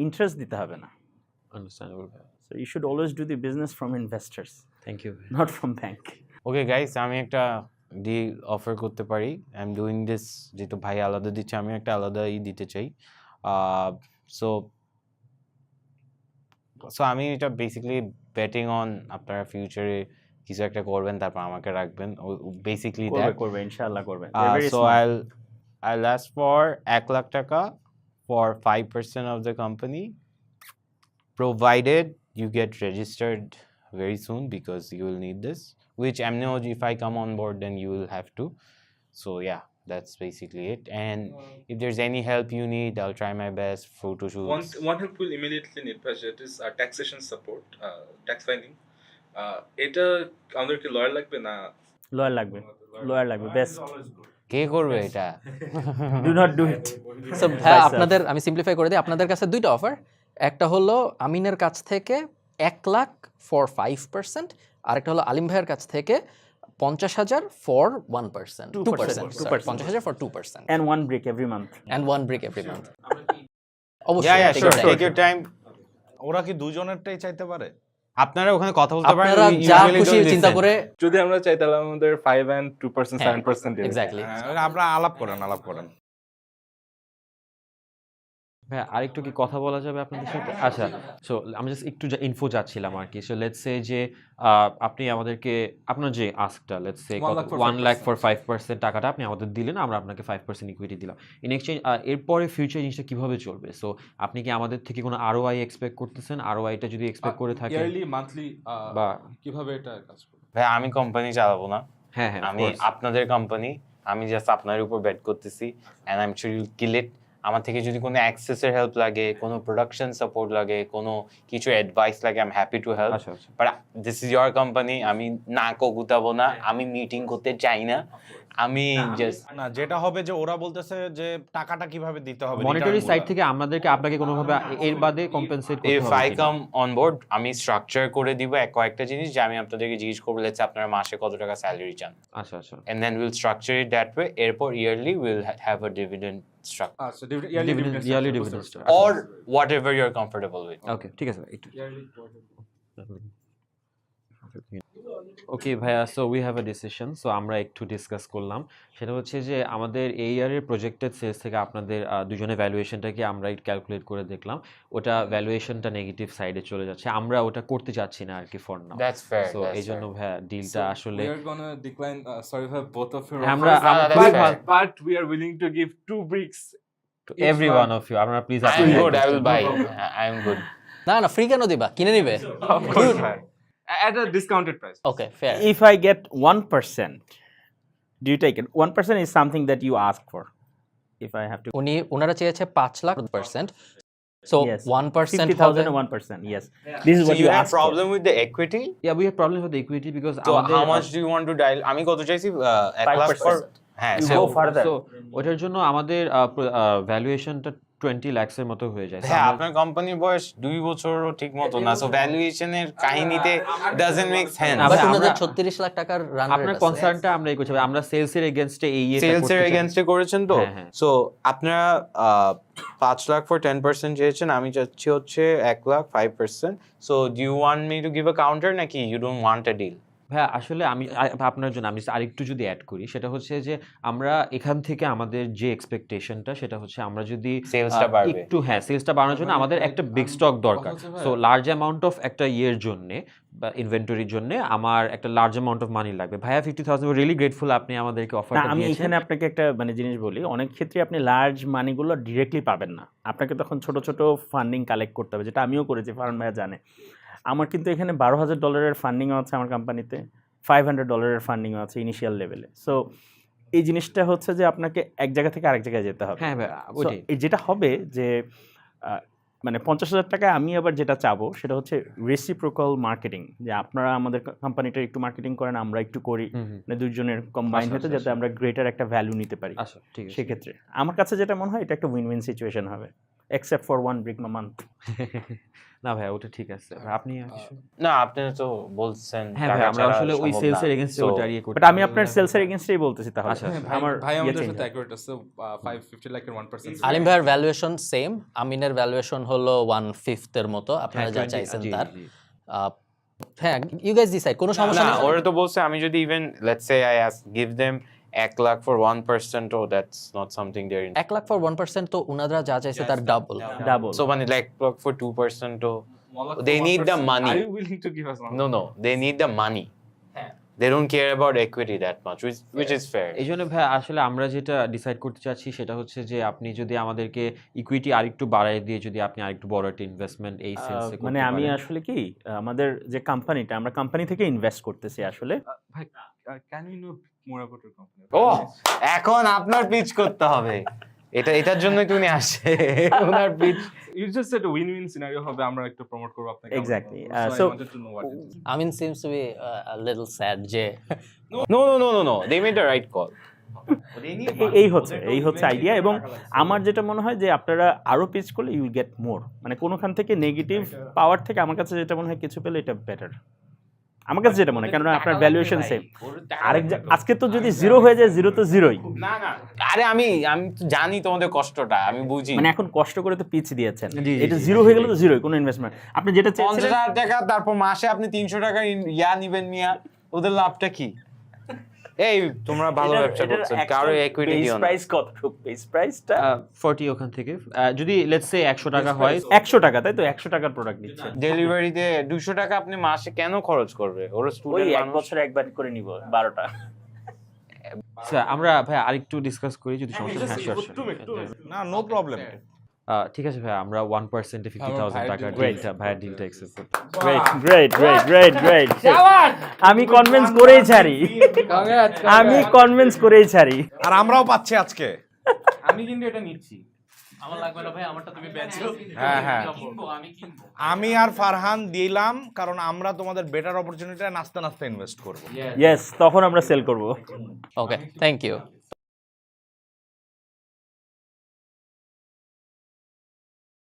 ইন্টারেস্ট দিতে হবে না। Understandable, so you should always do the business from investors, thank you. Not from bank. Okay guys, আমি একটা ডিল অফার করতে পারি। আই এম ডুইং দিস, যেহেতু ভাই আলাদা দিচ্ছে আমি একটা আলাদাই দিতে চাই। সো আমি এটা বেসিক্যালি বেটিং অন আপনারা ফিউচারে কিছু একটা করবেন, তারপর আমাকে রাখবেন, বেসিক্যালি দ্যাট। করবে ইনশাআল্লাহ করবে। So I'll ask for 1 lakh taka for 5% of the company, provided you get registered very soon, because you will need this, which I know if I come on board then you will have to. So yeah, that's basically it. And if there's any help you need, I'll try my best. Photo shoots. One help we'll immediately need, budget is taxation support, tax filing. এটা আমাদেরকে lawyer লাগবে না? Lawyer লাগবে best. কে করবে এটা? Do not do it. So আপনাদের আমি simplify করে দিই, আপনাদের কাছে 2টা অফার। একটা হলো আমিনের কাছ থেকে 1 লাখ ফর 5%, আরেকটা হলো আলিম ভাইয়ের কাছ থেকে 50,000 for 1%, 2%, 50,000 for 2%, and one brick every month. and 1 brick every month. Yeah, অবশ্যই yeah, take sure. your time. Take your time. ওরা কি দুজনেরটাই চাইতে পারে? আপনারা ওখানে কথা বলতে পারেন। আপনারা we যা usually খুশি don't চিন্তা listen. করে, যদি আমরা চাই তাহলে আমাদের 5 and 2%, হ্যাঁ, 7% এক্স্যাক্টলি। আপনারা আলাপ করেন। হ্যাঁ, আরেকটু কি কথা বলা যাবে আপনাদের সাথে? আচ্ছা, সো আমি জাস্ট একটু ইনফো চাচ্ছিলাম আর কি। সো লেটস সে যে আপনি আমাদেরকে আপনার যে আস্কটা, লেটস সে 1 লাখ ফর 5% টাকাটা আপনি আমাদের দিলেন, আমরা আপনাকে 5% ইকুইটি দিলাম। ইন এক্সচেঞ্জ এরপরে ফিউচার জিনিসটা কিভাবে চলবে? সো আপনি কি আমাদের থেকে কোনো আরওআই এক্সপেক্ট করতেছেন? আরওআইটা যদি এক্সপেক্ট করে থাকেন, ইয়ারলি মান্থলি বা কিভাবে এটা কাজ করবে? ভাই আমি কোম্পানি চালাবো না, হ্যাঁ, আমি আপনাদের কোম্পানি, আমি জাস্ট আপনার উপর বেট করতেছি, and I am sure you kill it. আমার থেকে যদি কোনো অ্যাক্সেসের হেল্প লাগে, কোনো প্রোডাকশন সাপোর্ট লাগে, কোনো কিছু অ্যাডভাইস লাগে, I am happy to help. আচ্ছা আচ্ছা but this is your company, আমি না গুতাবো না, আমি মিটিং করতে চাই না, আমি জাস্ট না, যেটা হবে যে ওরা বলতেছে যে টাকাটা কিভাবে দিতে হবে মনিটরি return সাইড গুলা। থেকে আপনাদেরকে আপনাকে কোনোভাবে এর বাদে কম্পেনসেট করতে ইফ হবে আই কিনা? কাম অন বোর্ড, আমি স্ট্রাকচার করে দিব কয়েকটা জিনিস যে আমি আপনাদেরকে জিজ্ঞেস করবো, লেটস আপনারা মাসে কত টাকা স্যালারি চান, আচ্ছা আচ্ছা and then we'll structure it that way. এরপর yearly we'll have a dividend structure So yearly yearly dividend dividend structure. or whatever you're comfortable with. ওকে ঠিক আছে একটু ওকে ভাইয়া, so we have a decision. So আমরা একটু ডিসকাস করলাম, সেটা হচ্ছে যে আমাদের এই ইয়ারের প্রজেক্টেড সেলস থেকে আপনাদের দুজনের ভ্যালুয়েশনটাকে আমরা ক্যালকুলেট করে দেখলাম, ওটা ভ্যালুয়েশনটা নেগেটিভ সাইডে চলে যাচ্ছে, আমরা ওটা করতে চাচ্ছি না আর কি for now. That's fair. So এই জন্য ভাইয়া ডিলটা আসলে We are gonna decline. Sorry for both of your আমরা No, no, that's খুবই fair. ভালো but we are willing to give 2 bricks. Every one of you, আপনারা please I'm good, I will buy. I'm good. না না free কেন দিবা, কিনে নিবে। Of course, at a discounted price. Okay fair. If I get 1%, do you take it? 1% is something that you ask for. If I have to, ওনারা চেয়েছে 5 lakh %, so yes, 1% 50,000 and 1%. Yes, this is So what you you have ask for. problem with the equity? Yeah, we have problem with the equity because So how much do you want to dial? আমি কত চাইছি? 1 lakh 5%. for হ্যাঁ, You so go further. So ওটার জন্য আমাদের ভ্যালুয়েশনটা 20 লাখসের মতো হয়ে যায়। So হ্যাঁ, আমরা- আপনার কোম্পানির বয়স 2 বছরও ঠিক মতো না, সো ভ্যালুয়েশনের কাহিনীতে ডাজন্ট মেক সেন্স। না, বাট ভাই, ওনাদের আমরা- 36 লাখ টাকার রান আপনার কনসার্নটা আমরা এই করছি, আমরা সেলসের এগেইনস্টে এই সেলস এর এগেইনস্টে করেছেন তো, হ্যাঁ, হ্যাঁ। সো আপনারা 5 লাখ ফর 10% চেয়েছেন, আমি চাচ্ছি হচ্ছে 1 lakh 5%। So do you want me to give a counter নাকি you don't want a deal? হ্যাঁ আসলে আমি আপনার জন্য আমি আরেকটু যদি অ্যাড করি, সেটা হচ্ছে যে আমরা এখান থেকে আমাদের যে এক্সপেকটেশনটা সেটা হচ্ছে আমরা যদি সেলসটা বাড়বে। একটু সেলসটা বাড়ানোর জন্য আমাদের একটা বিগ স্টক দরকার। সো লার্জ অ্যামাউন্ট অফ একটা ইয়ের জন্য বা ইনভেন্টরির জন্য আমার একটা লার্জ অ্যামাউন্ট অফ মানি লাগবে। ভাইয়া 50,000 রিয়েলি গ্রেটফুল আপনি আমাদেরকে না, অফারটা আমি দিয়েছেন। এখানে আপনাকে একটা জিনিস বলি, অনেক ক্ষেত্রে আপনি লার্জ মানিগুলো ডিরেক্টলি পাবেন না, আপনাকে তখন ছোট ছোট ফান্ডিং কালেক্ট করতে হবে, যেটা আমিও করেছি, ফারহান ভাইয়া জানে। আমার কিন্তু এখানে $12,000 ফান্ডিংও আছে আমার কোম্পানিতে, $500 ফান্ডিংও আছে ইনিশিয়াল লেভেলে। সো এই জিনিসটা হচ্ছে যে আপনাকে এক জায়গা থেকে আরেক জায়গায় যেতে হবে। হ্যাঁ ভাইয়া So, ওইটাই। এই যেটা হবে যে 50,000 টাকায় আমি আবার যেটা চাবো সেটা হচ্ছে রেসিপ্রোকাল মার্কেটিং, যে আপনারা আমাদের কোম্পানিটা একটু মার্কেটিং করেন, আমরা একটু করি, মানে দুজনের কম্বাইন আচ্ছা, হতে আচ্ছা, যাতে আমরা গ্রেটার একটা ভ্যালু নিতে পারি। আচ্ছা ঠিক আছে। সেক্ষেত্রে আমার কাছে যেটা মনে হয় এটা একটা উইন উইন সিচুয়েশন হবে, এক্সেপ্ট ফর 1 ব্রিক মান্থ। না ভাইয়া ওটা ঠিক আছে। আপনি আর কিছু? না, আপনি তো বলছেন হ্যাঁ টাকা ভাই, আমরা ছাড়া আসলে ওই সম্ভব সেলসের না। এগেইনস্টে So, ওটা ইয়ে করতে বাট আমি আপনার সেলসের এগেইনস্টেই বলতেছি, তাহলে আচ্ছা, আচ্ছা। আমার ভাই ইয়ে আমাদের change সাথে হবে। অ্যাকুরেট আছে 550 লাখের 1%। আলিম ভাইয়ের ভ্যালুয়েশন সেম, আমিনের ভ্যালুয়েশন হলো 1/5 এর মতো, আপনারা হ্যাঁ, যা 20 চাইছেন জি, তার। জি। হ্যাঁ, ইউ গাইস ডিসাইড, কোনো সমস্যা না, নেই। ওরা তো বলছে আমি যদি even let's say I give them 1 lakh for 1%, oh that's not something there in. 1 lakh for 1%, তো ওনারা যা চাইছে তার ডাবল। ডাবল। সো মানে like for 2%, oh they need the money. Are you willing to give us one? No, they need the money. They don't care about equity that much, which is fair. এই জন্য ভাই আসলে আমরা যেটা decide করতে চাচ্ছি সেটা হচ্ছে যে আপনি যদি আমাদেরকে ইকুইটি আরেকটু বাড়ায় দিয়ে যদি আপনি আরেকটু বড় একটা ইনভেস্টমেন্ট এই সেলসে করতে মানে আমি পারেন। আসলে কি আমাদের যে কোম্পানিটা, আমরা কোম্পানি থেকে ইনভেস্ট করতেছি আসলে। ভাই, can we know more about your company? Oh, এখন আপনার পিচ করতে হবে, এটার জন্যই তুমি আসে ওনার pitch. You just said a win-win scenario হবে, আমরা একটু প্রমোট করব আপনাকে। Exactly. So I So- wanted to know what is it. আমিন seems to be a little sad যে No, they made the right call. এই হচ্ছে আইডিয়া। এবং আমার যেটা মনে হয় যে আপনারা আরো পিচ করলে ইউ গেট মোর, মানে কোনোখান থেকে নেগেটিভ পাওয়ার থেকে আমার কাছে যেটা মনে হয় কিছু পেলে এটা বেটার, আমার কাছে যেটা মনে হয়, কেননা আপনার ভ্যালুয়েশন সেম। আজকে তো যদি জিরো হয়ে যায়, জিরো তো জিরোই, না, আরে আমি তো জানি তোমাদের কষ্টটা, আমি বুঝি। মানে এখন কষ্ট করে তো পিচ দিয়েছেন, জি, এটা জি, জিরো হয়ে গেলে তো জিরোই, কোনো ইনভেস্টমেন্ট আপনি যেটা চেয়েছিলেন। 50,000 টাকা, তারপর মাসে আপনি 300 টাকা নিবেন মিয়া, ওদের লাভটা কি? এই তোমরা ভালো ব্যবসা করছো, কারো ইকুইটি দিও না। প্রাইস কত? বেস প্রাইসটা 40 ওখান থেকে যদি লেটস সে 100 টাকা হয়, 100 টাকা, তাই তো 100 টাকার প্রোডাক্ট দিচ্ছে। ডেলিভারিতে 200 টাকা আপনি মাসে কেন খরচ করবে? ওরা ওই স্টুডেন্ট এক মানুষ। বছরে একবার করে নিব 12টা। স্যার আমরা ভাই আরেকটু ডিসকাস করি যদি সমস্যা হয়। না, নো প্রবলেম। ঠিক আছে ভাই, আমরা 1% 50,000 টাকা ডিলটা ভাইয়া ডিলটা অ্যাকসেপ্ট করব। গ্রেট। আমি কনভিন্স করেই ছাড়ি, আমি কনভিন্স করেই ছাড়ি। আর আমরাও পাচ্ছি আজকে। আমি কিন্তু এটা নিচ্ছি। হ্যাঁ হ্যাঁ আমি আর ফারহান দিলাম, কারণ আমরা তোমাদের বেটার অপরচুনিটি নাস্তা নাস্তা ইনভেস্ট করবো। ইয়েস, তখন আমরা সেল করব। Okay, thank you.